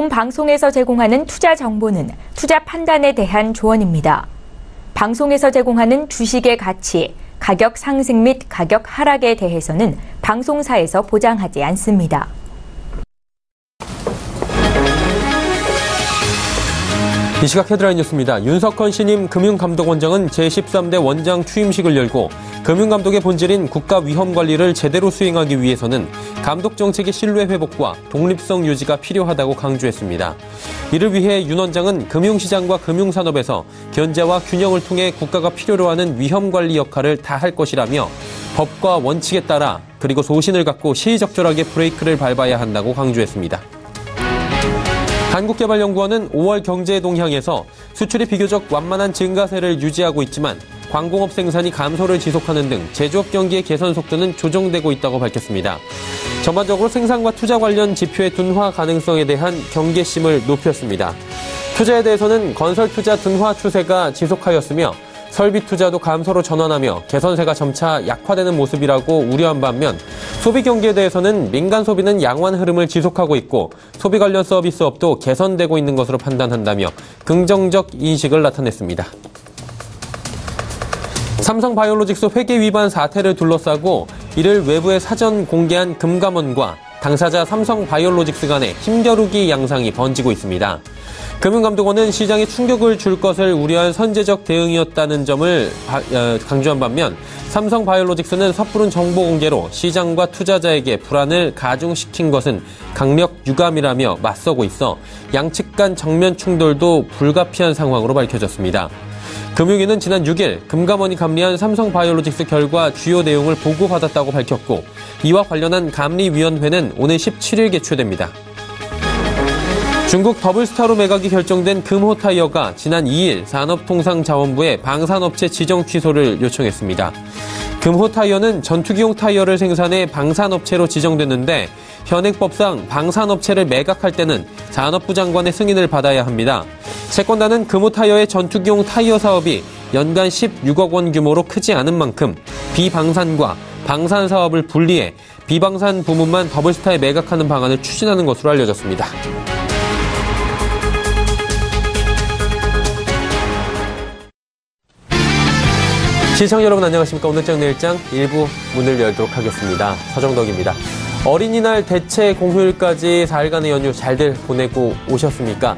본 방송에서 제공하는 투자 정보는 투자 판단에 대한 조언입니다. 방송에서 제공하는 주식의 가치, 가격 상승 및 가격 하락에 대해서는 방송사에서 보장하지 않습니다. 이 시각 헤드라인 뉴스입니다. 윤석헌 신임 금융감독원장은 제13대 원장 취임식을 열고 금융감독의 본질인 국가 위험 관리를 제대로 수행하기 위해서는 감독 정책의 신뢰 회복과 독립성 유지가 필요하다고 강조했습니다. 이를 위해 윤 원장은 금융시장과 금융산업에서 견제와 균형을 통해 국가가 필요로 하는 위험 관리 역할을 다할 것이라며 법과 원칙에 따라 그리고 소신을 갖고 시의적절하게 브레이크를 밟아야 한다고 강조했습니다. 한국개발연구원은 5월 경제 동향에서 수출이 비교적 완만한 증가세를 유지하고 있지만 광공업 생산이 감소를 지속하는 등 제조업 경기의 개선 속도는 조정되고 있다고 밝혔습니다. 전반적으로 생산과 투자 관련 지표의 둔화 가능성에 대한 경계심을 높였습니다. 투자에 대해서는 건설 투자 둔화 추세가 지속하였으며 설비 투자도 감소로 전환하며 개선세가 점차 약화되는 모습이라고 우려한 반면 소비 경기에 대해서는 민간 소비는 양호한 흐름을 지속하고 있고 소비 관련 서비스업도 개선되고 있는 것으로 판단한다며 긍정적 인식을 나타냈습니다. 삼성바이오로직스 회계 위반 사태를 둘러싸고 이를 외부에 사전 공개한 금감원과 당사자 삼성바이오로직스 간의 힘겨루기 양상이 번지고 있습니다. 금융감독원은 시장에 충격을 줄 것을 우려한 선제적 대응이었다는 점을 강조한 반면 삼성바이오로직스는 섣부른 정보 공개로 시장과 투자자에게 불안을 가중시킨 것은 강력 유감이라며 맞서고 있어 양측 간 정면 충돌도 불가피한 상황으로 밝혀졌습니다. 금융위는 지난 6일 금감원이 감리한 삼성바이오로직스 결과 주요 내용을 보고받았다고 밝혔고 이와 관련한 감리위원회는 오늘 17일 개최됩니다. 중국 더블스타로 매각이 결정된 금호타이어가 지난 2일 산업통상자원부에 방산업체 지정 취소를 요청했습니다. 금호타이어는 전투기용 타이어를 생산해 방산업체로 지정됐는데 현행법상 방산업체를 매각할 때는 산업부 장관의 승인을 받아야 합니다. 채권단은 금호타이어의 전투기용 타이어 사업이 연간 16억 원 규모로 크지 않은 만큼 비방산과 방산 사업을 분리해 비방산 부문만 더블스타에 매각하는 방안을 추진하는 것으로 알려졌습니다. 시청자 여러분 안녕하십니까. 오늘장 내일장 일부 문을 열도록 하겠습니다. 서정덕입니다. 어린이날 대체 공휴일까지 4일간의 연휴 잘들 보내고 오셨습니까?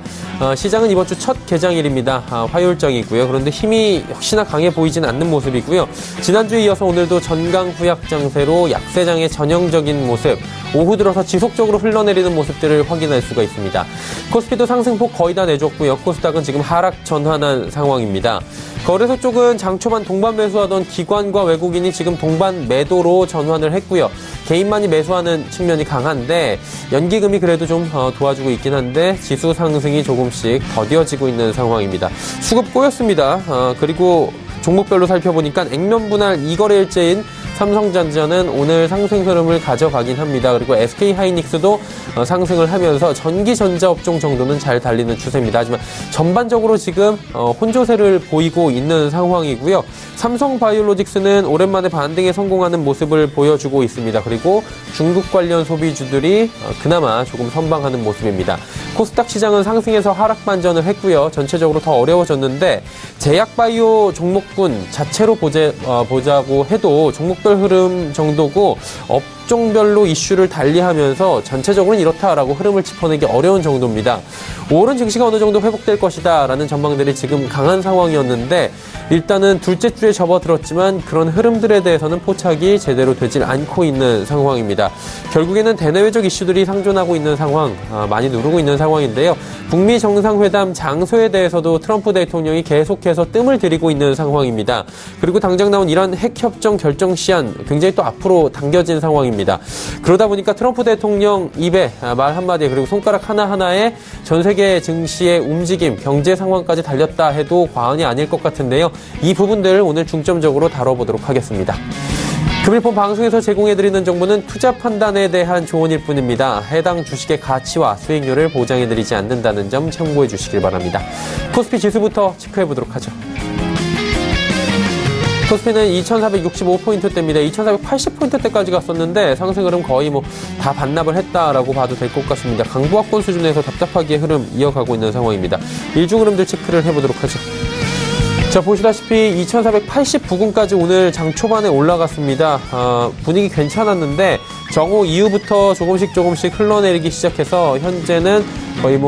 시장은 이번 주 첫 개장일입니다. 화요일장이고요. 그런데 힘이 역시나 강해 보이진 않는 모습이고요. 지난주에 이어서 오늘도 전강후약 장세로 약세장의 전형적인 모습, 오후 들어서 지속적으로 흘러내리는 모습들을 확인할 수가 있습니다. 코스피도 상승폭 거의 다 내줬고요. 코스닥은 지금 하락 전환한 상황입니다. 거래소 쪽은 장 초반 동반 매수하던 기관과 외국인이 지금 동반 매도로 전환을 했고요. 개인만이 매수하는 측면이 강한데 연기금이 그래도 좀 도와주고 있긴 한데 지수 상승이 조금씩 더뎌지고 있는 상황입니다. 수급 꼬였습니다. 그리고 종목별로 살펴보니까 액면 분할 2거래일째인 삼성전자는 오늘 상승 흐름을 가져가긴 합니다. 그리고 SK하이닉스도 상승을 하면서 전기전자업종 정도는 잘 달리는 추세입니다. 하지만 전반적으로 지금 혼조세를 보이고 있는 상황이고요. 삼성바이오로직스는 오랜만에 반등에 성공하는 모습을 보여주고 있습니다. 그리고 중국 관련 소비주들이 그나마 조금 선방하는 모습입니다. 코스닥 시장은 상승에서 하락 반전을 했고요. 전체적으로 더 어려워졌는데 제약바이오 종목군 자체로 보자고 해도 종목별 흐름 정도고 업종별로 이슈를 달리하면서 전체적으로는 이렇다라고 흐름을 짚어내기 어려운 정도입니다. 5월은 증시가 어느 정도 회복될 것이다 라는 전망들이 지금 강한 상황이었는데 일단은 둘째 주에 접어들었지만 그런 흐름들에 대해서는 포착이 제대로 되질 않고 있는 상황입니다. 결국에는 대내외적 이슈들이 상존하고 있는 상황, 많이 누르고 있는 상황인데요. 북미 정상회담 장소에 대해서도 트럼프 대통령이 계속해서 뜸을 들이고 있는 상황입니다. 그리고 당장 나온 이란 핵협정 결정 시한 굉장히 또 앞으로 당겨진 상황입니다. 그러다 보니까 트럼프 대통령 입에 말 한마디 그리고 손가락 하나하나에 전 세계 증시의 움직임, 경제 상황까지 달렸다 해도 과언이 아닐 것 같은데요. 이 부분들을 오늘 중점적으로 다뤄보도록 하겠습니다. 금일폰 방송에서 제공해드리는 정보는 투자 판단에 대한 조언일 뿐입니다. 해당 주식의 가치와 수익률을 보장해드리지 않는다는 점 참고해 주시길 바랍니다. 코스피 지수부터 체크해보도록 하죠. 코스피는 2,465포인트대입니다. 2,480포인트대까지 갔었는데 상승 흐름 거의 다 반납을 했다라고 봐도 될 것 같습니다. 강보합권 수준에서 답답하게 흐름 이어가고 있는 상황입니다. 일중 흐름들 체크를 해보도록 하죠. 자, 보시다시피 2,489군까지 오늘 장 초반에 올라갔습니다. 분위기 괜찮았는데 정오 이후부터 조금씩 흘러내리기 시작해서 현재는 거의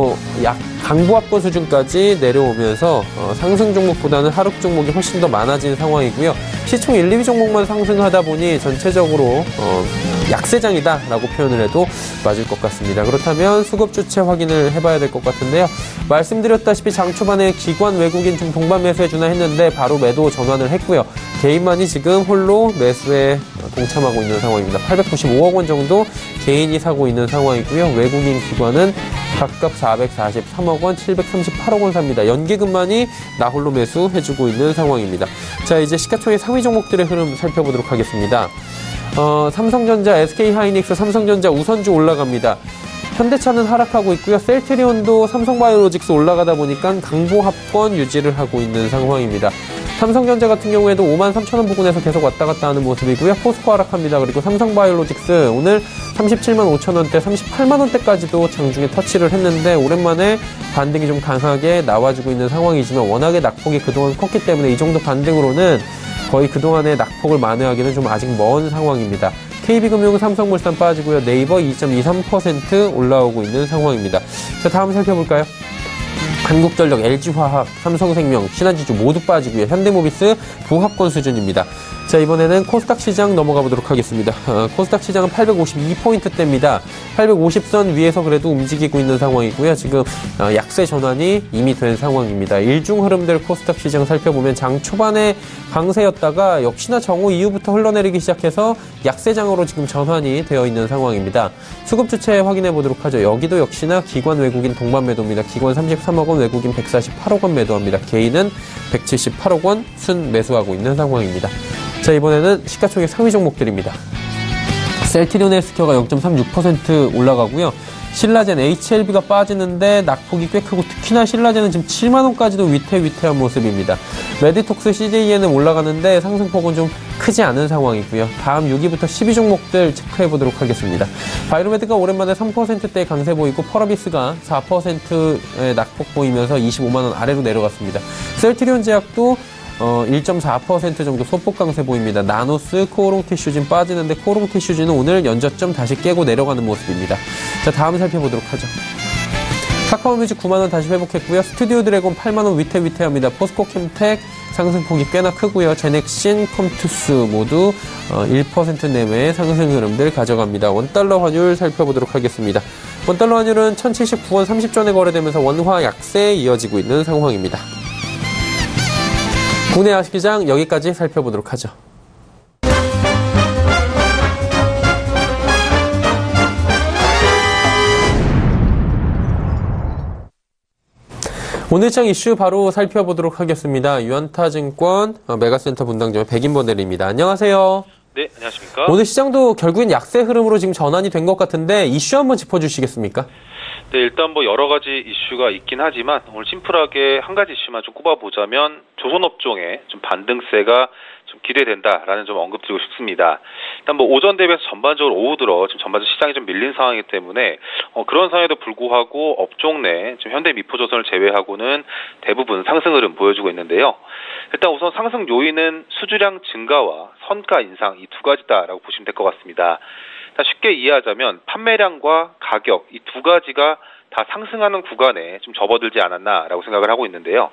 강보합권 수준까지 내려오면서 상승 종목보다는 하락 종목이 훨씬 더 많아진 상황이고요. 시총 1, 2위 종목만 상승하다 보니 전체적으로 약세장이다라고 표현을 해도 맞을 것 같습니다. 그렇다면 수급 주체 확인을 해봐야 될 것 같은데요. 말씀드렸다시피 장 초반에 기관 외국인 좀 동반 매수해주나 했는데 바로 매도 전환을 했고요. 개인만이 지금 홀로 매수에 동참하고 있는 상황입니다. 895억 원 정도 개인이 사고 있는 상황이고요. 외국인 기관은 각각 443억 원, 738억 원 삽니다. 연기금만이 나홀로 매수해주고 있는 상황입니다. 자, 이제 시가총액 상위 종목들의 흐름 살펴보도록 하겠습니다. 삼성전자, SK하이닉스, 삼성전자 우선주 올라갑니다. 현대차는 하락하고 있고요. 셀트리온도 삼성바이오로직스 올라가다 보니까 강보합권 유지를 하고 있는 상황입니다. 삼성전자 같은 경우에도 53,000원 부근에서 계속 왔다 갔다 하는 모습이고요. 포스코 하락합니다. 그리고 삼성바이오로직스 오늘 375,000원대, 38만원대까지도 장중에 터치를 했는데 오랜만에 반등이 좀 강하게 나와주고 있는 상황이지만 워낙에 낙폭이 그동안 컸기 때문에 이 정도 반등으로는 거의 그동안의 낙폭을 만회하기는 좀 아직 먼 상황입니다. KB금융, 삼성물산 빠지고요. 네이버 2.23% 올라오고 있는 상황입니다. 자, 다음 살펴볼까요? 한국전력, LG화학, 삼성생명, 신한지주 모두 빠지고요. 현대모비스 부합권 수준입니다. 자, 이번에는 코스닥 시장 넘어가 보도록 하겠습니다. 코스닥 시장은 852포인트대입니다. 850선 위에서 그래도 움직이고 있는 상황이고요. 지금 약세 전환이 이미 된 상황입니다. 일중 흐름들 코스닥 시장 살펴보면 장 초반에 강세였다가 역시나 정오 이후부터 흘러내리기 시작해서 약세장으로 지금 전환이 되어 있는 상황입니다. 수급 주체 확인해 보도록 하죠. 여기도 역시나 기관 외국인 동반 매도입니다. 기관 33억 원, 외국인 148억 원 매도합니다. 개인은 178억 원 순 매수하고 있는 상황입니다. 자, 이번에는 시가총액 상위 종목들입니다. 셀트리온 헬스케어가 0.36% 올라가고요. 신라젠, HLB가 빠지는데 낙폭이 꽤 크고 특히나 신라젠은 지금 7만원까지도 위태위태한 모습입니다. 메디톡스, CJEN은 올라가는데 상승폭은 좀 크지 않은 상황이고요. 다음 6위부터 10위 종목들 체크해보도록 하겠습니다. 바이로메드가 오랜만에 3%대의 강세 보이고 펄어비스가 4%의 낙폭 보이면서 25만원 아래로 내려갔습니다. 셀트리온 제약도 1.4% 정도 소폭 강세 보입니다. 나노스, 코오롱 티슈진 빠지는데 코오롱 티슈진은 오늘 연저점 다시 깨고 내려가는 모습입니다. 자, 다음 살펴보도록 하죠. 카카오뮤직 9만원 다시 회복했고요. 스튜디오 드래곤 8만원 위태위태합니다. 포스코 캠텍 상승폭이 꽤나 크고요. 제넥신, 컴투스 모두 1% 내외의 상승 흐름들 가져갑니다. 원달러 환율 살펴보도록 하겠습니다. 원달러 환율은 1079원 30전에 거래되면서 원화 약세에 이어지고 있는 상황입니다. 국내 야시장 여기까지 살펴보도록 하죠. 오늘 장 이슈 바로 살펴보도록 하겠습니다. 유안타증권 메가센터 분당점의 백인범 대리입니다. 안녕하세요. 네, 안녕하십니까. 오늘 시장도 결국엔 약세 흐름으로 지금 전환이 된 것 같은데 이슈 한번 짚어주시겠습니까? 네, 일단 여러 가지 이슈가 있긴 하지만 오늘 심플하게 한 가지 이슈만 좀 꼽아보자면 조선업종의 좀 반등세가 좀 기대된다라는 좀 언급드리고 싶습니다. 일단 오전 대비해서 전반적으로 오후 들어 지금 전반적으로 시장이 좀 밀린 상황이기 때문에 그런 상황에도 불구하고 업종 내 지금 현대미포조선을 제외하고는 대부분 상승 흐름 보여주고 있는데요. 일단 우선 상승 요인은 수주량 증가와 선가 인상 이 두 가지다라고 보시면 될 것 같습니다. 쉽게 이해하자면 판매량과 가격 이 두 가지가 다 상승하는 구간에 좀 접어들지 않았나라고 생각을 하고 있는데요.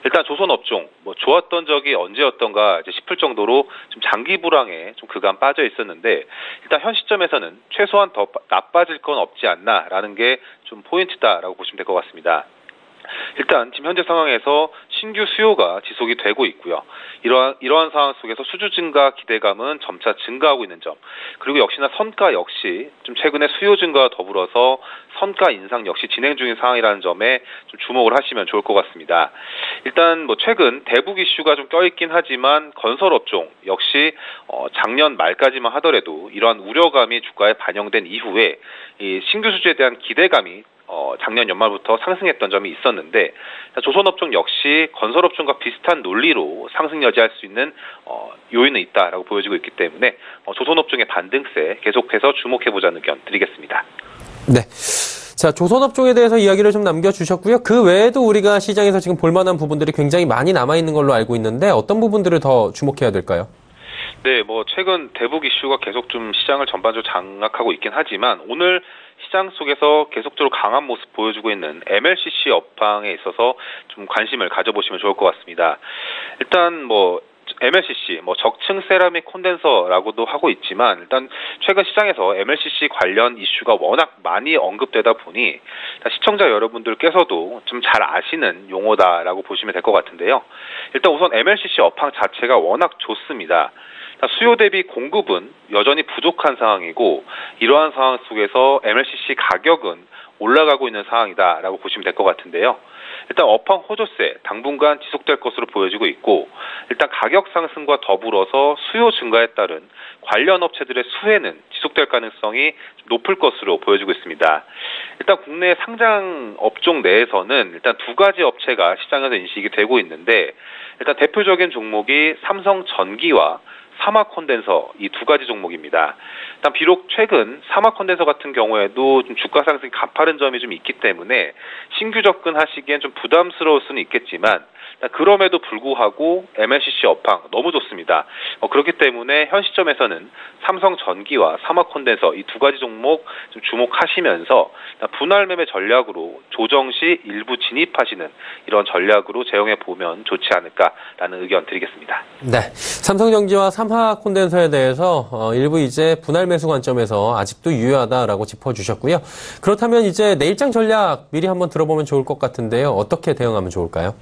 일단 조선업종 좋았던 적이 언제였던가 싶을 정도로 좀 장기 불황에 좀 그간 빠져 있었는데 일단 현 시점에서는 최소한 더 나빠질 건 없지 않나라는 게 좀 포인트다라고 보시면 될 것 같습니다. 일단 지금 현재 상황에서 신규 수요가 지속이 되고 있고요. 이러한 상황 속에서 수주 증가 기대감은 점차 증가하고 있는 점, 그리고 역시나 선가 역시 좀 최근에 수요 증가와 더불어서 선가 인상 역시 진행 중인 상황이라는 점에 좀 주목을 하시면 좋을 것 같습니다. 일단 최근 대북 이슈가 좀 껴있긴 하지만 건설업종 역시 작년 말까지만 하더라도 이러한 우려감이 주가에 반영된 이후에 이 신규 수주에 대한 기대감이 작년 연말부터 상승했던 점이 있었는데 조선업종 역시 건설업종과 비슷한 논리로 상승 여지할 수 있는 요인은 있다라고 보여지고 있기 때문에 조선업종의 반등세 계속해서 주목해보자는 의견 드리겠습니다. 네. 자, 조선업종에 대해서 이야기를 좀 남겨주셨고요. 그 외에도 우리가 시장에서 지금 볼만한 부분들이 굉장히 많이 남아있는 걸로 알고 있는데 어떤 부분들을 더 주목해야 될까요? 네, 최근 대북 이슈가 계속 좀 시장을 전반적으로 장악하고 있긴 하지만 오늘 시장 속에서 계속적으로 강한 모습 보여주고 있는 MLCC 업황에 있어서 좀 관심을 가져보시면 좋을 것 같습니다. 일단 MLCC, 적층 세라믹 콘덴서라고도 하고 있지만 일단 최근 시장에서 MLCC 관련 이슈가 워낙 많이 언급되다 보니 시청자 여러분들께서도 좀 잘 아시는 용어다라고 보시면 될 것 같은데요. 일단 우선 MLCC 업황 자체가 워낙 좋습니다. 수요 대비 공급은 여전히 부족한 상황이고 이러한 상황 속에서 MLCC 가격은 올라가고 있는 상황이다라고 보시면 될 것 같은데요. 일단 업황 호조세 당분간 지속될 것으로 보여지고 있고 일단 가격 상승과 더불어서 수요 증가에 따른 관련 업체들의 수혜는 지속될 가능성이 높을 것으로 보여지고 있습니다. 일단 국내 상장 업종 내에서는 일단 두 가지 업체가 시장에서 인식이 되고 있는데 일단 대표적인 종목이 삼성전기와 사마 콘덴서 이 두 가지 종목입니다. 일단 비록 최근 사마 콘덴서 같은 경우에도 좀 주가 상승이 가파른 점이 좀 있기 때문에 신규 접근하시기엔 좀 부담스러울 수는 있겠지만 그럼에도 불구하고 MLCC 업황 너무 좋습니다. 그렇기 때문에 현 시점에서는 삼성전기와 사마 콘덴서 이 두 가지 종목 좀 주목하시면서 분할 매매 전략으로 조정 시 일부 진입하시는 이런 전략으로 제용해 보면 좋지 않을까라는 의견 드리겠습니다. 네, 삼성전기와 사마 콘덴서에 대해서 일부 이제 분할 매수 관점에서 아직도 유효하다라고 짚어주셨고요. 그렇다면 이제 내일장 전략 미리 한번 들어보면 좋을 것 같은데요. 어떻게 대응하면 좋을까요?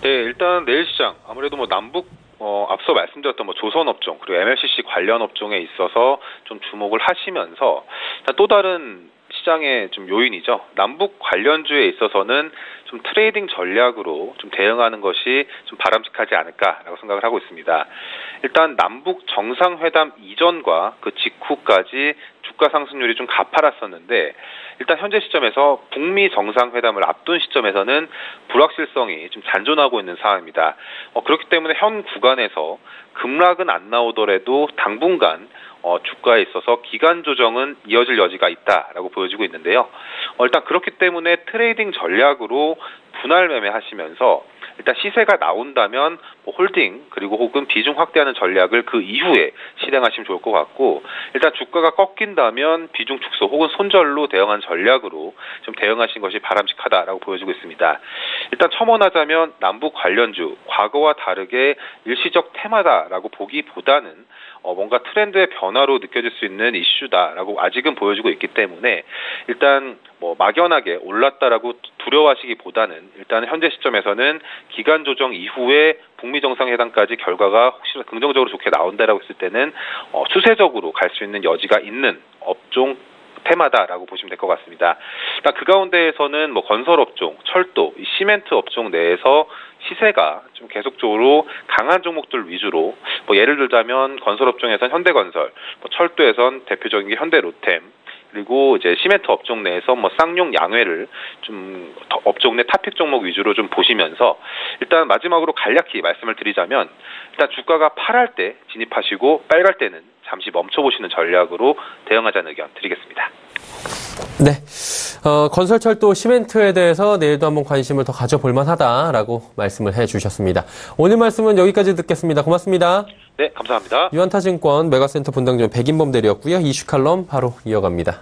네, 일단 내일 시장 아무래도 남북 앞서 말씀드렸던 조선업종 그리고 MLCC 관련 업종에 있어서 좀 주목을 하시면서 또 다른 시장의 좀 요인이죠. 남북 관련주에 있어서는 좀 트레이딩 전략으로 좀 대응하는 것이 좀 바람직하지 않을까라고 생각을 하고 있습니다. 일단 남북 정상회담 이전과 그 직후까지 주가 상승률이 좀 가팔랐었는데 일단 현재 시점에서 북미 정상회담을 앞둔 시점에서는 불확실성이 좀 잔존하고 있는 상황입니다. 그렇기 때문에 현 구간에서 급락은 안 나오더라도 당분간 주가에 있어서 기간 조정은 이어질 여지가 있다라고 보여지고 있는데요. 일단 그렇기 때문에 트레이딩 전략으로 분할 매매하시면서 일단 시세가 나온다면 홀딩 그리고 혹은 비중 확대하는 전략을 그 이후에 실행하시면 좋을 것 같고 일단 주가가 꺾인다면 비중 축소 혹은 손절로 대응한 전략으로 좀 대응하신 것이 바람직하다라고 보여지고 있습니다. 일단 첨언하자면 남북 관련주 과거와 다르게 일시적 테마다라고 보기보다는 뭔가 트렌드의 변화로 느껴질 수 있는 이슈다라고 아직은 보여지고 있기 때문에 일단 막연하게 올랐다라고 두려워하시기보다는 일단 현재 시점에서는 기간 조정 이후에 북미 정상회담까지 결과가 혹시나 긍정적으로 좋게 나온다라고 했을 때는 추세적으로 갈 수 있는 여지가 있는 업종 테마다라고 보시면 될 것 같습니다. 그 가운데에서는 건설업종, 철도, 시멘트 업종 내에서 시세가 좀 계속적으로 강한 종목들 위주로 예를 들자면 건설업종에선 현대건설, 철도에선 대표적인 게 현대로템, 그리고 이제 시멘트 업종 내에서 쌍용 양회를 좀 업종 내 탑픽 종목 위주로 좀 보시면서 일단 마지막으로 간략히 말씀을 드리자면 일단 주가가 파랄 때 진입하시고 빨갈 때는 잠시 멈춰보시는 전략으로 대응하자는 의견 드리겠습니다. 네, 건설, 철도, 시멘트에 대해서 내일도 한번 관심을 더 가져볼 만하다라고 말씀을 해주셨습니다. 오늘 말씀은 여기까지 듣겠습니다. 고맙습니다. 네, 감사합니다. 유한타증권 메가센터 분당점 백인범 대리였고요. 이슈 칼럼 바로 이어갑니다.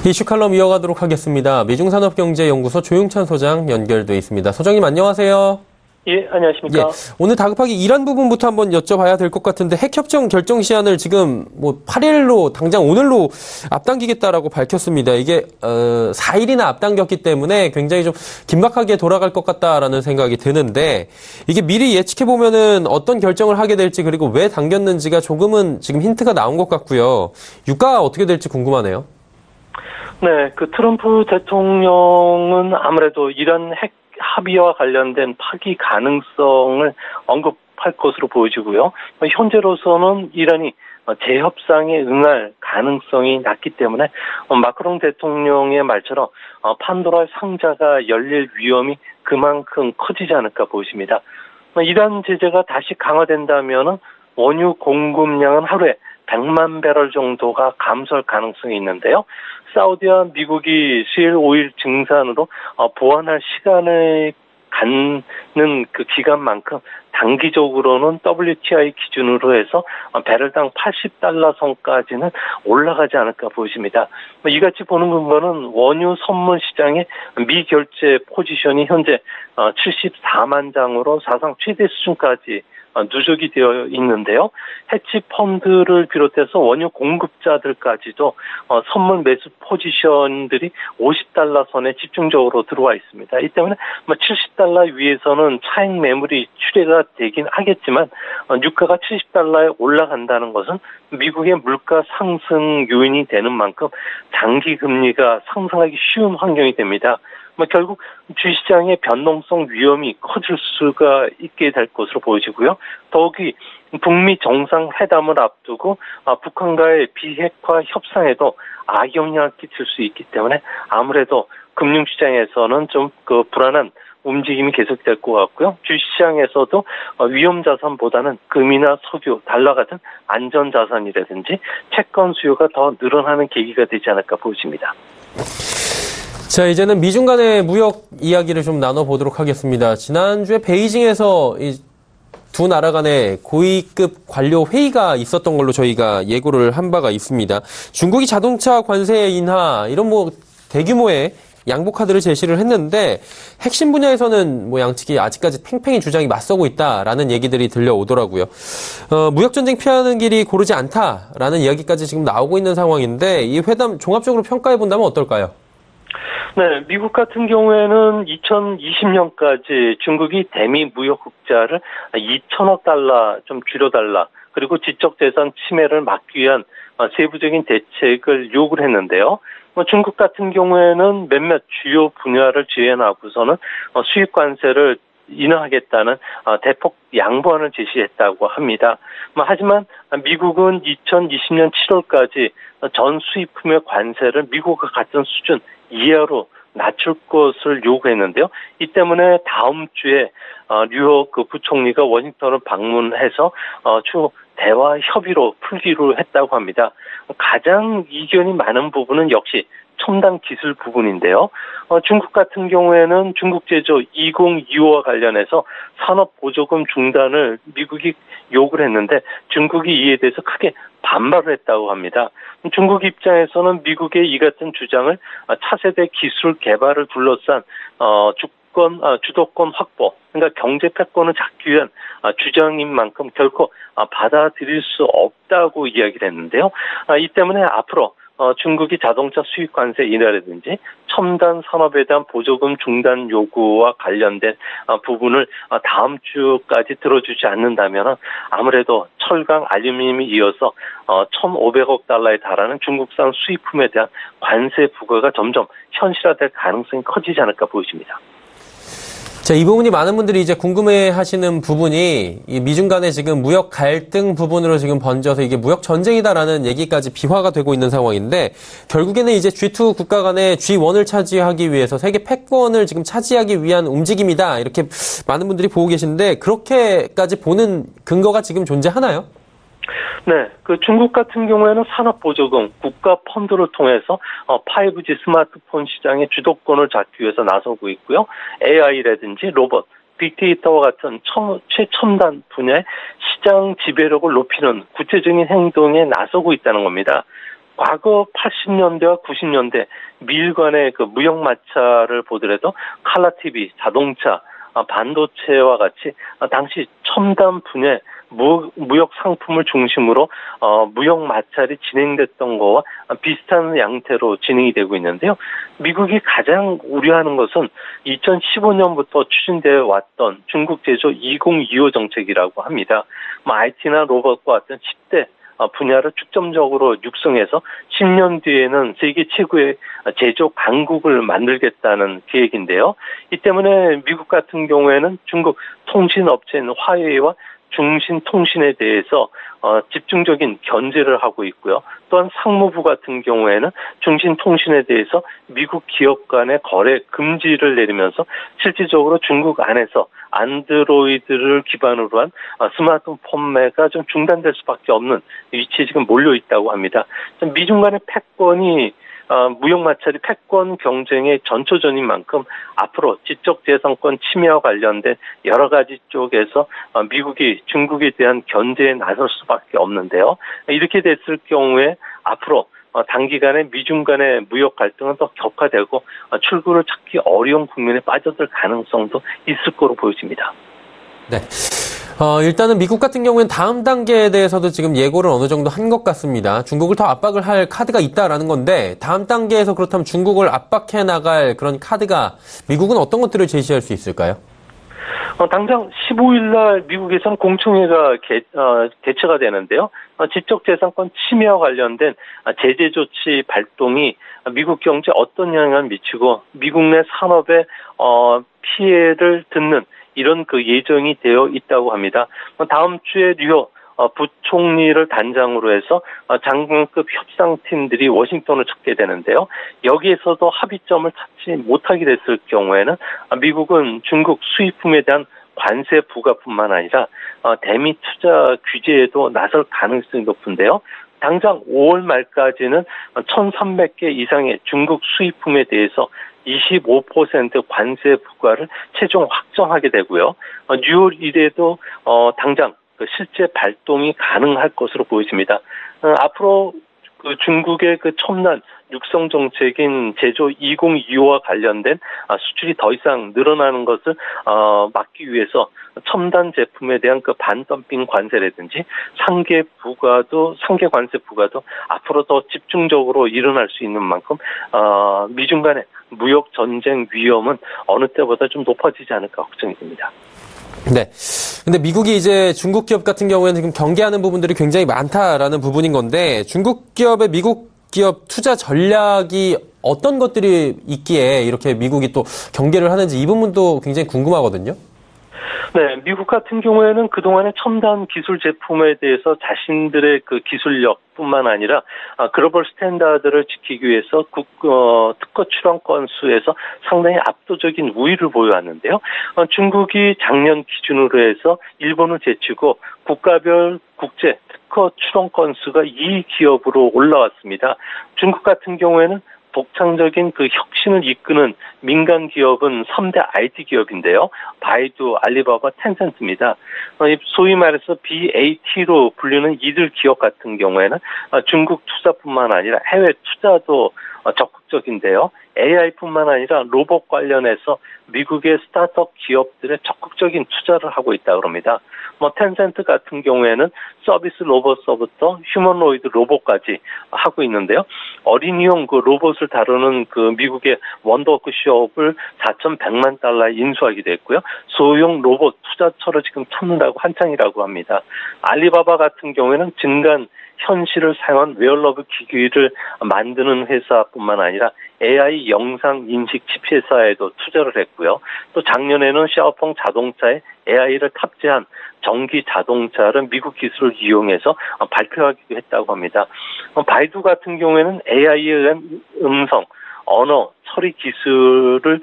이슈 칼럼 이어가도록 하겠습니다. 미중산업경제연구소 조용찬 소장 연결돼 있습니다. 소장님 안녕하세요. 예, 안녕하십니까. 예, 오늘 다급하게 이란 부분부터 한번 여쭤봐야 될 것 같은데 핵협정 결정 시한을 지금 뭐 8일로 당장 오늘로 앞당기겠다라고 밝혔습니다. 이게 4일이나 앞당겼기 때문에 굉장히 좀 긴박하게 돌아갈 것 같다라는 생각이 드는데 이게 미리 예측해 보면은 어떤 결정을 하게 될지 그리고 왜 당겼는지가 조금은 지금 힌트가 나온 것 같고요. 유가가 어떻게 될지 궁금하네요. 네, 그 트럼프 대통령은 아무래도 이런 핵 합의와 관련된 파기 가능성을 언급할 것으로 보여지고요. 현재로서는 이란이 재협상에 응할 가능성이 낮기 때문에 마크롱 대통령의 말처럼 판도라 상자가 열릴 위험이 그만큼 커지지 않을까 보십니다. 이란 제재가 다시 강화된다면 원유 공급량은 하루에 100만 배럴 정도가 감소할 가능성이 있는데요. 사우디와 미국이 수일 5일 증산으로 보완할 시간을 갖는 그 기간만큼 단기적으로는 WTI 기준으로 해서 배럴당 80달러 선까지는 올라가지 않을까 보십니다. 이같이 보는 근거는 원유 선물 시장의 미결제 포지션이 현재 74만 장으로 사상 최대 수준까지 누적이 되어 있는데요. 해치 펀드를 비롯해서 원유 공급자들까지도 선물 매수 포지션들이 50달러 선에 집중적으로 들어와 있습니다. 이 때문에 70달러 위에서는 차익 매물이 출회가 되긴 하겠지만 유가가 70달러에 올라간다는 것은 미국의 물가 상승 요인이 되는 만큼 장기 금리가 상승하기 쉬운 환경이 됩니다. 결국 주시장의 변동성 위험이 커질 수가 있게 될 것으로 보여지고요. 더욱이 북미 정상회담을 앞두고 북한과의 비핵화 협상에도 악영향을 끼칠 수 있기 때문에 아무래도 금융시장에서는 좀 그 불안한 움직임이 계속될 것 같고요. 주시장에서도 위험 자산보다는 금이나 석유, 달러 같은 안전 자산이라든지 채권 수요가 더 늘어나는 계기가 되지 않을까 보입니다. 자, 이제는 미중 간의 무역 이야기를 좀 나눠보도록 하겠습니다. 지난주에 베이징에서 이 두 나라 간의 고위급 관료 회의가 있었던 걸로 저희가 예고를 한 바가 있습니다. 중국이 자동차 관세 인하, 이런 뭐 대규모의 양보 카드를 제시를 했는데 핵심 분야에서는 뭐 양측이 아직까지 팽팽히 주장이 맞서고 있다라는 얘기들이 들려오더라고요. 무역 전쟁 피하는 길이 고르지 않다라는 이야기까지 지금 나오고 있는 상황인데 이 회담 종합적으로 평가해 본다면 어떨까요? 네, 미국 같은 경우에는 2020년까지 중국이 대미 무역 흑자를 2천억 달러 좀 줄여달라. 그리고 지적재산 침해를 막기 위한 세부적인 대책을 요구를 했는데요. 중국 같은 경우에는 몇몇 주요 분야를 제외하고서는 수입 관세를 인하하겠다는 대폭 양보안을 제시했다고 합니다. 하지만 미국은 2020년 7월까지 전 수입품의 관세를 미국과 같은 수준 이하로 낮출 것을 요구했는데요. 이 때문에 다음 주에 뉴욕 그 부총리가 워싱턴을 방문해서 추후 대화 협의로 풀기로 했다고 합니다. 가장 이견이 많은 부분은 역시 첨단 기술 부분인데요. 중국 같은 경우에는 중국 제조 2025와 관련해서 산업 보조금 중단을 미국이 요구를 했는데 중국이 이에 대해서 크게 반발을 했다고 합니다. 중국 입장에서는 미국의 이 같은 주장을 차세대 기술 개발을 둘러싼 주도권 확보, 그러니까 경제 패권을 잡기 위한 주장인 만큼 결코 받아들일 수 없다고 이야기를 했는데요. 이 때문에 앞으로 중국이 자동차 수입 관세 인하라든지 첨단 산업에 대한 보조금 중단 요구와 관련된 부분을 다음 주까지 들어주지 않는다면 아무래도 철강, 알루미늄이 이어서 1,500억 달러에 달하는 중국산 수입품에 대한 관세 부과가 점점 현실화될 가능성이 커지지 않을까 보입니다. 자, 이 부분이 많은 분들이 이제 궁금해 하시는 부분이 이 미중 간의 지금 무역 갈등 부분으로 지금 번져서 이게 무역 전쟁이다라는 얘기까지 비화가 되고 있는 상황인데 결국에는 이제 G2 국가 간의 G1을 차지하기 위해서 세계 패권을 지금 차지하기 위한 움직임이다. 이렇게 많은 분들이 보고 계신데 그렇게까지 보는 근거가 지금 존재하나요? 네, 그 중국 같은 경우에는 산업보조금, 국가 펀드를 통해서 5G 스마트폰 시장의 주도권을 잡기 위해서 나서고 있고요. AI라든지 로봇, 빅데이터와 같은 최첨단 분야의 시장 지배력을 높이는 구체적인 행동에 나서고 있다는 겁니다. 과거 80년대와 90년대 미일 간의 그 무역 마찰을 보더라도 칼라 TV, 자동차, 반도체와 같이 당시 첨단 분야 무역 상품을 중심으로 무역 마찰이 진행됐던 거와 비슷한 양태로 진행이 되고 있는데요. 미국이 가장 우려하는 것은 2015년부터 추진되어 왔던 중국 제조 2025 정책이라고 합니다. IT나 로봇과 같은 10대 분야를 중점적으로 육성해서 10년 뒤에는 세계 최고의 제조 강국을 만들겠다는 계획인데요. 이 때문에 미국 같은 경우에는 중국 통신업체인 화웨이와 중신통신에 대해서 집중적인 견제를 하고 있고요. 또한 상무부 같은 경우에는 중신통신에 대해서 미국 기업 간의 거래 금지를 내리면서 실질적으로 중국 안에서 안드로이드를 기반으로 한 스마트폰 판매가 좀 중단될 수밖에 없는 위치에 지금 몰려 있다고 합니다. 미중 간의 패권이 무역 마찰이 패권 경쟁의 전초전인 만큼 앞으로 지적재산권 침해와 관련된 여러 가지 쪽에서 미국이 중국에 대한 견제에 나설 수밖에 없는데요. 이렇게 됐을 경우에 앞으로 단기간에 미중 간의 무역 갈등은 더 격화되고 출구를 찾기 어려운 국면에 빠져들 가능성도 있을 거로 보여집니다. 네. 일단은 미국 같은 경우에는 다음 단계에 대해서도 지금 예고를 어느 정도 한 것 같습니다. 중국을 더 압박을 할 카드가 있다라는 건데 다음 단계에서 그렇다면 중국을 압박해 나갈 그런 카드가 미국은 어떤 것들을 제시할 수 있을까요? 당장 15일 날 미국에서는 공청회가 개최가 되는데요. 지적재산권 침해와 관련된 제재 조치 발동이 미국 경제에 어떤 영향을 미치고 미국 내 산업에 피해를 듣는 이런 예정이 되어 있다고 합니다. 다음 주에 뉴욕 부총리를 단장으로 해서 장관급 협상팀들이 워싱턴을 찾게 되는데요. 여기에서도 합의점을 찾지 못하게 됐을 경우에는 미국은 중국 수입품에 대한 관세 부과뿐만 아니라 대미 투자 규제에도 나설 가능성이 높은데요. 당장 5월 말까지는 1,300개 이상의 중국 수입품에 대해서 25% 관세 부과를 최종 확정하게 되고요. 6월 1일에도 당장 실제 발동이 가능할 것으로 보여집니다. 앞으로 중국의 첨단 육성 정책인 제조 2025와 관련된 수출이 더 이상 늘어나는 것을 막기 위해서 첨단 제품에 대한 반덤핑 관세라든지 상계 관세 부과도 앞으로 더 집중적으로 일어날 수 있는 만큼 미중 간의 무역 전쟁 위험은 어느 때보다 좀 높아지지 않을까 걱정이 됩니다. 네. 근데 미국이 이제 중국 기업 같은 경우에는 지금 경계하는 부분들이 굉장히 많다라는 부분인 건데 중국 기업의 미국 기업 투자 전략이 어떤 것들이 있기에 이렇게 미국이 또 경계를 하는지 이 부분도 굉장히 궁금하거든요. 네, 미국 같은 경우에는 그동안의 첨단 기술 제품에 대해서 자신들의 기술력뿐만 아니라 글로벌 스탠다드를 지키기 위해서 특허 출원 건수에서 상당히 압도적인 우위를 보여왔는데요. 중국이 작년 기준으로 해서 일본을 제치고 국가별 국제 특허 출원 건수가 2위 기업으로 올라왔습니다. 중국 같은 경우에는 독창적인 혁신을 이끄는 민간 기업은 3대 IT 기업인데요. 바이두, 알리바바, 텐센트입니다. 소위 말해서 BAT로 불리는 이들 기업 같은 경우에는 중국 투자뿐만 아니라 해외 투자도 적극적인데요. AI뿐만 아니라 로봇 관련해서 미국의 스타트업 기업들의 적극적인 투자를 하고 있다고 합니다. 텐센트 같은 경우에는 서비스 로봇서부터 휴머노이드 로봇까지 하고 있는데요. 어린이용 로봇을 다루는 미국의 원더워크숍을 4,100만 달러에 인수하기도 했고요. 소형 로봇 투자처를 지금 찾는다고 한창이라고 합니다. 알리바바 같은 경우에는 증간 현실을 사용한 웨어러블 기기를 만드는 회사뿐만 아니라 AI 영상 인식 칩 회사에도 투자를 했고요. 또 작년에는 샤오펑 자동차에 AI를 탑재한 전기 자동차를 미국 기술을 이용해서 발표하기도 했다고 합니다. 바이두 같은 경우에는 AI에 의한 음성, 언어, 처리 기술을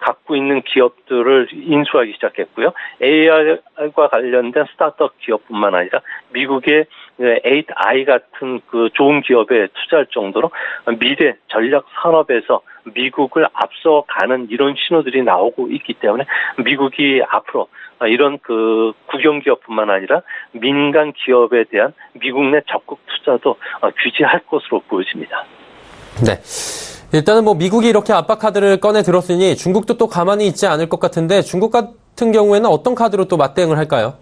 갖고 있는 기업들을 인수하기 시작했고요. AI과 관련된 스타트업 기업뿐만 아니라 미국의 8i 같은 좋은 기업에 투자할 정도로 미래 전략 산업에서 미국을 앞서가는 이런 신호들이 나오고 있기 때문에 미국이 앞으로 이런 국영 기업뿐만 아니라 민간 기업에 대한 미국 내 적극 투자도 규제할 것으로 보여집니다. 네. 일단은 뭐 미국이 이렇게 압박 카드를 꺼내 들었으니 중국도 또 가만히 있지 않을 것 같은데 중국 같은 경우에는 어떤 카드로 또 맞대응을 할까요?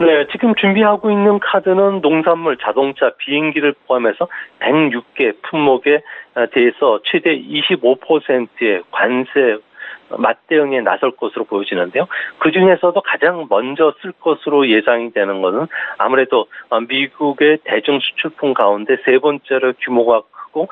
네, 지금 준비하고 있는 카드는 농산물, 자동차, 비행기를 포함해서 106개 품목에 대해서 최대 25%의 관세 맞대응에 나설 것으로 보여지는데요. 그중에서도 가장 먼저 쓸 것으로 예상이 되는 것은 아무래도 미국의 대중 수출품 가운데 세 번째로 규모가 크고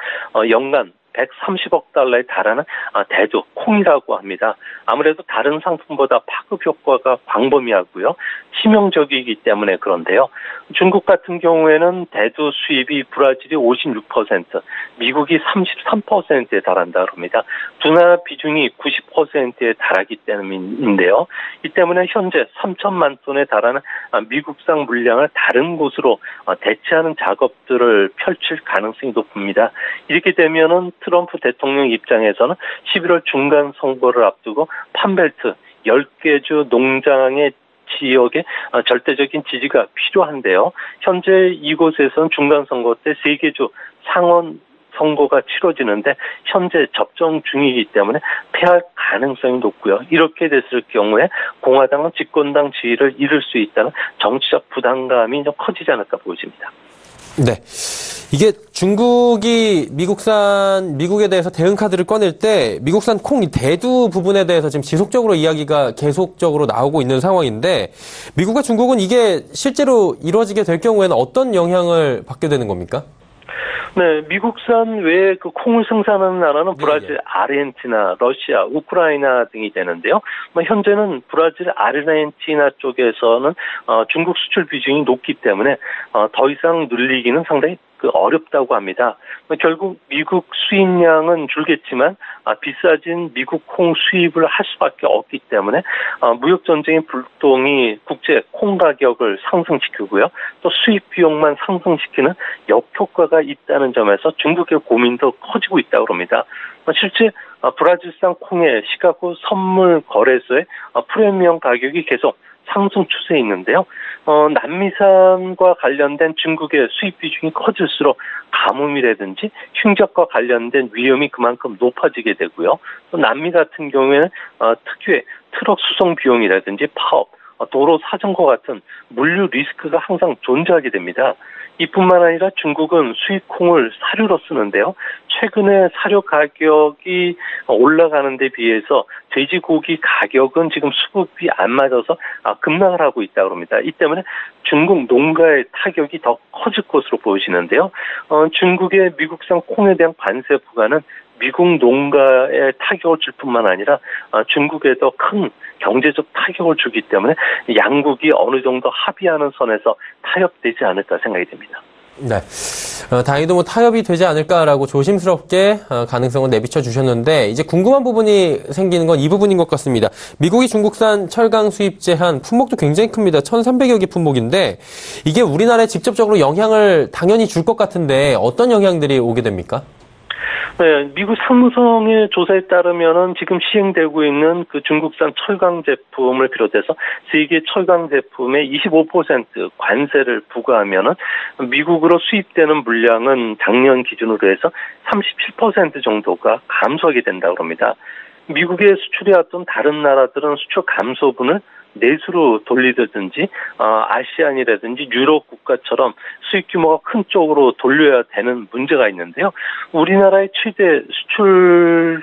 연간 130억 달러에 달하는 대두, 콩이라고 합니다. 아무래도 다른 상품보다 파급 효과가 광범위하고요. 치명적이기 때문에 그런데요. 중국 같은 경우에는 대두 수입이 브라질이 56%, 미국이 33%에 달한다 그럽니다. 두 나라 비중이 90%에 달하기 때문인데요. 이 때문에 현재 3천만 톤에 달하는 미국산 물량을 다른 곳으로 대체하는 작업들을 펼칠 가능성이 높습니다. 이렇게 되면은 트럼프 대통령 입장에서는 11월 중간 선거를 앞두고 판벨트 10개 주 농장의 지역에 절대적인 지지가 필요한데요. 현재 이곳에서는 중간 선거 때 3개 주 상원 선거가 치러지는데 현재 접종 중이기 때문에 패할 가능성이 높고요. 이렇게 됐을 경우에 공화당은 집권당 지위를 잃을 수 있다는 정치적 부담감이 좀 커지지 않을까 보여집니다. 네. 이게 중국이 미국에 대해서 대응 카드를 꺼낼 때 미국산 콩 대두 부분에 대해서 지금 지속적으로 이야기가 계속적으로 나오고 있는 상황인데 미국과 중국은 이게 실제로 이루어지게 될 경우에는 어떤 영향을 받게 되는 겁니까? 네, 미국산 외에 그 콩을 생산하는 나라는 브라질, 아르헨티나, 러시아, 우크라이나 등이 되는데요. 현재는 브라질, 아르헨티나 쪽에서는 중국 수출 비중이 높기 때문에 더 이상 늘리기는 상당히 어렵다고 합니다. 결국 미국 수입량은 줄겠지만 비싸진 미국 콩 수입을 할 수밖에 없기 때문에 무역 전쟁의 불똥이 국제 콩 가격을 상승시키고요. 또 수입 비용만 상승시키는 역효과가 있다는 점에서 중국의 고민도 커지고 있다고 합니다. 실제 브라질산 콩의 시카고 선물 거래소의 프리미엄 가격이 계속 상승 추세에 있는데요. 남미산과 관련된 중국의 수입 비중이 커질수록 가뭄이라든지 흉작과 관련된 위험이 그만큼 높아지게 되고요. 또 남미 같은 경우에는 특유의 트럭 수송 비용이라든지 파업, 도로 사정과 같은 물류 리스크가 항상 존재하게 됩니다. 이뿐만 아니라 중국은 수입 콩을 사료로 쓰는데요. 최근에 사료 가격이 올라가는 데 비해서 돼지고기 가격은 지금 수급이 안 맞아서 급락을 하고 있다고 합니다. 이 때문에 중국 농가의 타격이 더 커질 것으로 보여지는데요. 중국의 미국산 콩에 대한 관세 부과는 미국 농가에 타격을 줄 뿐만 아니라 중국에도 큰 경제적 타격을 주기 때문에 양국이 어느 정도 합의하는 선에서 타협되지 않을까 생각이 됩니다. 네. 다행히도 뭐 타협이 되지 않을까라고 조심스럽게 가능성을 내비쳐 주셨는데 이제 궁금한 부분이 생기는 건 이 부분인 것 같습니다. 미국이 중국산 철강 수입 제한 품목도 굉장히 큽니다. 1,300여 개 품목인데 이게 우리나라에 직접적으로 영향을 당연히 줄 것 같은데 어떤 영향들이 오게 됩니까? 네, 미국 상무성의 조사에 따르면은 지금 시행되고 있는 그 중국산 철강 제품을 비롯해서 세계 철강 제품의 25% 관세를 부과하면은 미국으로 수입되는 물량은 작년 기준으로 해서 37% 정도가 감소하게 된다고 합니다. 미국에 수출해왔던 다른 나라들은 수출 감소분을 내수로 돌리든지 아시안이라든지 유럽 국가처럼 수입 규모가 큰 쪽으로 돌려야 되는 문제가 있는데요. 우리나라의 최대 수출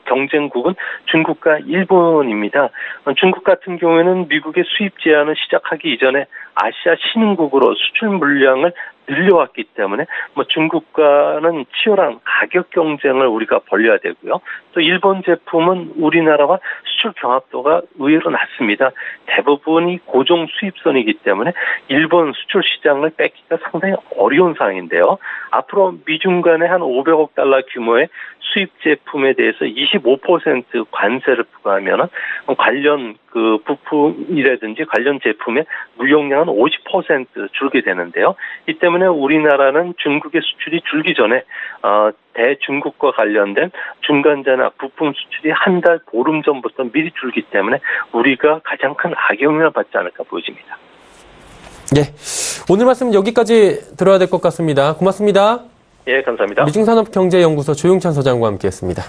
경쟁국은 중국과 일본입니다. 중국 같은 경우에는 미국의 수입 제한을 시작하기 이전에 아시아 신흥국으로 수출 물량을 늘려왔기 때문에 중국과는 치열한 가격 경쟁을 우리가 벌여야 되고요. 또 일본 제품은 우리나라와 수출 경합도가 의외로 낮습니다. 대부분이 고종 수입선이기 때문에 일본 수출 시장을 뺏기가 상당히 어려운 상황인데요. 앞으로 미중 간에 한 500억 달러 규모의 수입 제품에 대해서 25% 관세를 부과하면 관련 부품이라든지 관련 제품의 무역량은 50% 줄게 되는데요. 이 때문에 우리나라는 중국의 수출이 줄기 전에 대중국과 관련된 중간재나 부품 수출이 한 달 보름 전부터 미리 줄기 때문에 우리가 가장 큰 악영향을 받지 않을까 보여집니다. 네, 오늘 말씀 여기까지 들어야 될 것 같습니다. 고맙습니다. 예, 감사합니다. 미중산업경제연구소 조용찬 소장과 함께했습니다.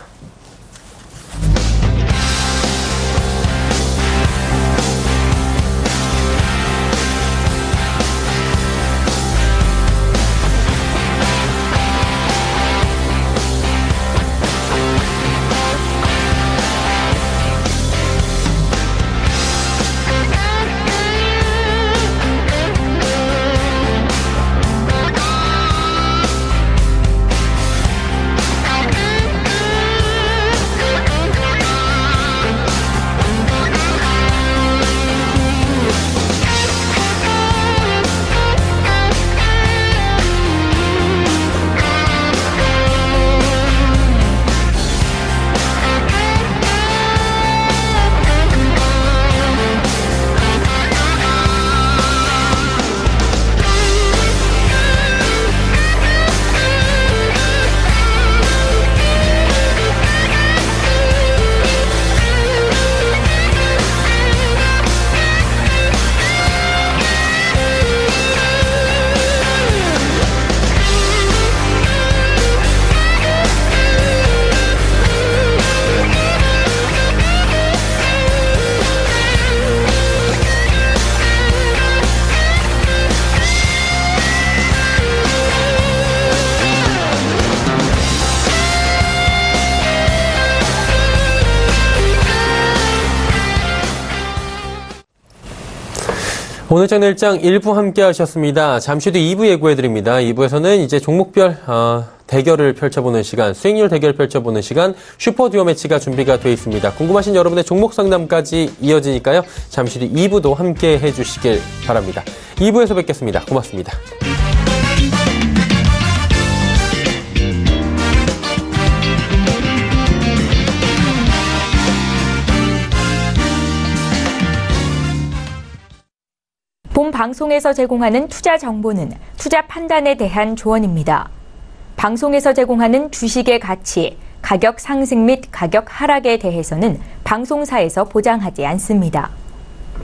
오늘 장내일장 1부 함께 하셨습니다. 잠시 뒤 2부 예고해드립니다. 2부에서는 이제 종목별 대결을 펼쳐보는 시간, 수익률 대결 펼쳐보는 시간, 슈퍼듀오 매치가 준비가 되어 있습니다. 궁금하신 여러분의 종목 상담까지 이어지니까요. 잠시 뒤 2부도 함께 해주시길 바랍니다. 2부에서 뵙겠습니다. 고맙습니다. 본 방송에서 제공하는 투자 정보는 투자 판단에 대한 조언입니다. 방송에서 제공하는 주식의 가치, 가격 상승 및 가격 하락에 대해서는 방송사에서 보장하지 않습니다.